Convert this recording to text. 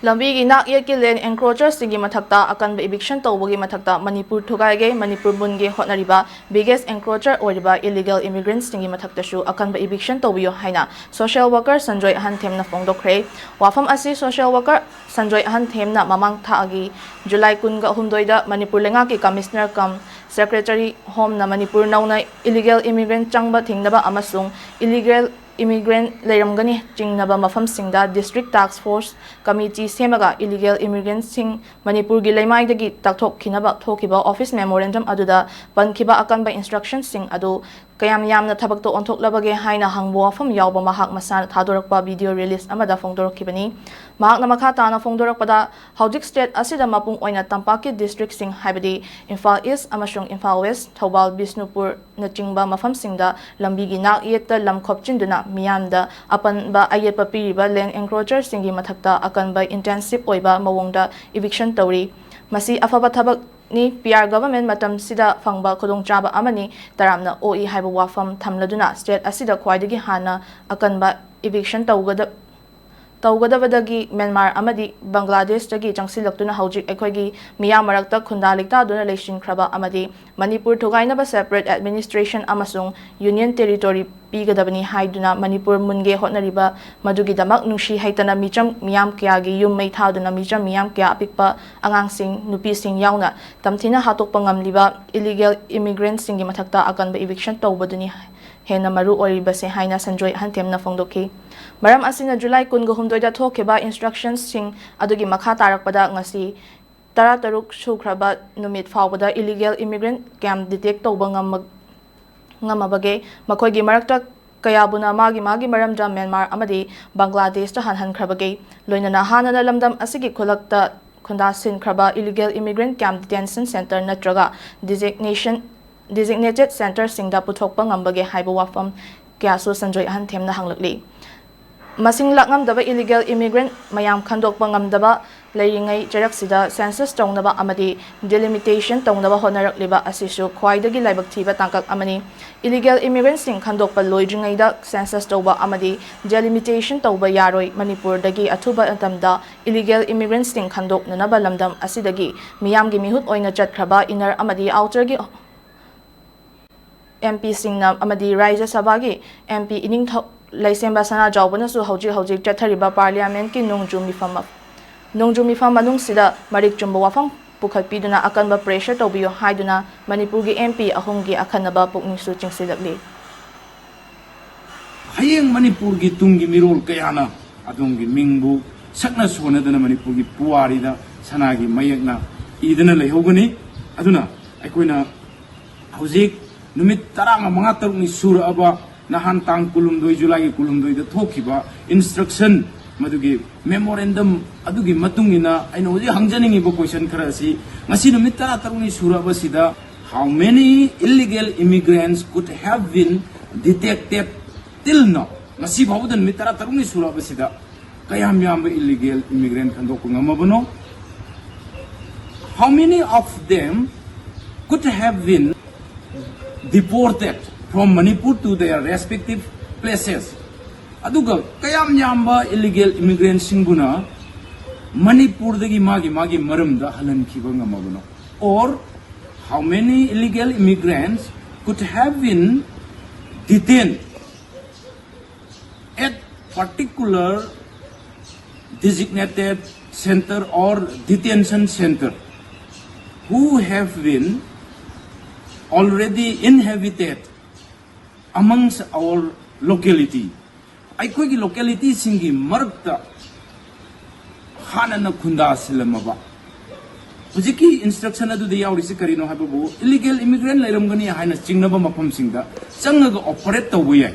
Lambi nak ye kilen encroacher singi mathakta akan eviction tawbagi mathakta Manipur thugaige Manipur mun-ge hotnariba biggest encroacher oiriba illegal immigrants singi mathakta shu akan eviction tawbiyu haina social worker Sanjoy Enhancement na fongdokre wafam asi social worker Sanjoy Enhancement na mamang thaagi July 13 da Manipur lenga ki commissioner kam secretary home na Manipur nauna illegal immigrant changba thingnaba amasung illegal immigrant leiramgani chingnaba mafam singda district task force committee semaga illegal immigrants sing Manipur gi leimai dagi takthok khinaba thokiba office memorandum aduda pankhiba akanba instructions sing adu kayam yamna thabak to onthok labage haina hangbo afam yawba mahak masana thadorakpa video release amada fongdorakhibani mahak na makha tana fongdorakpada hojik state asida mapung oina tampaki district sing haibadi Imphal East amashung Imphal West Thobal Bisnupur na chingba mafam singda lambi gi nak yeta lamkhop chinduna miyamda apan ba ayet papiriba len encroacher singi mathakta akan ba intensive oiba mawongda eviction tawri masi afaba thabak ni PR government matam sida fangba khudong chaba amani taramna OE haiba wafam thamladuna state asida khwaidagi hana akan ba eviction tawgadabadagi Myanmar amadi Bangladesh dagi changsilaktuna hojik ekhoigi miya marakta khundalikta duna leishin khraba amadi Manipur thugainaba separate administration amasung union territory pigadabani haiduna Manipur mun-ge hotnariba madugi damak nungshi haitana micham miyam kyagi yum mai thaduna micham miyam kya apikpa angangsing nupi sing yauna tamthina hatokpa ngamliba illegal immigrants singi mathakta akan ba eviction tawbaduni hena maru oiriba se haina Sanjoy Enhancement na fongdoki maram asina July 13 da thokiba instructions sing adugi makha tarakpada ngasi taruk shukraba numit fawbada illegal immigrant camp detect tawba ngamabage makoigi marakta kayabuna magi maramja Myanmar amadi Bangladesh ta hanhan khrabage loinana hanana lamdam asigi khulakta khundasin khraba illegal immigrant camp detention center natraga designated center singda puthokpa ngambage haiba wafam kyasu Sanjoy Enhancement na hanglakli masing lakngamdaba illegal immigrant mayam khandokpa ngamdaba leiringai jaraksida census tongnaba amadi delimitation tongnaba honarakliba asisu khwaidagi laibak thiba tangkak amani illegal immigrants sing khandokpa loidringai da census toba amadi delimitation toba yaroi Manipur dagi athuba atamda illegal immigrants sing khandokna naba lamdam asidagi miyamgi mihut oina chatkraba inner amadi outer gi MP singna amadi Rajya Sabhagi MP ining Laisemba sana jawbana su hojik chathariba parliament ki nongju mifam manung sida marik chumba wafam pukhatpiduna akanba pressure tawbiyo haiduna Manipur gi MP ahumgi akhanaba pukning su chingsilakli hayeng Manipur gi tunggi mirol kayana adungi mingbu sakna sonadana Manipur gi puwari da sanagi mayakna idana leihogani aduna aikoina hojik numit taranga mangataruk ni sura aba nahan tang kulumdoi July kulumdoi da thokiba instruction madugi memorandum adugi matungina aino hoji hangjaningi bo question khara si ngasi numit tara taruni sura aba sida how many illegal immigrants could have been detected till now ngasi bawdan mit tara taruni sura aba sida kayam yam illegal immigrant khandok ngamabano how many of them could have been deported from Manipur to their respective places. Aduga kayam yamba illegal immigrants singuna Manipur dagi magi maramda halan khiba ngamabano or how many illegal immigrants could have been detained at particular designated center or detention center who have been already inhabited amongst our locality. Aikoigi locality singi marakta hanana khunda silamaba. Hujiki instruction adu de yauri sikarino hababu illegal immigrant lairamgani haina chingnaba mafam singda changaga operate tawbuyai.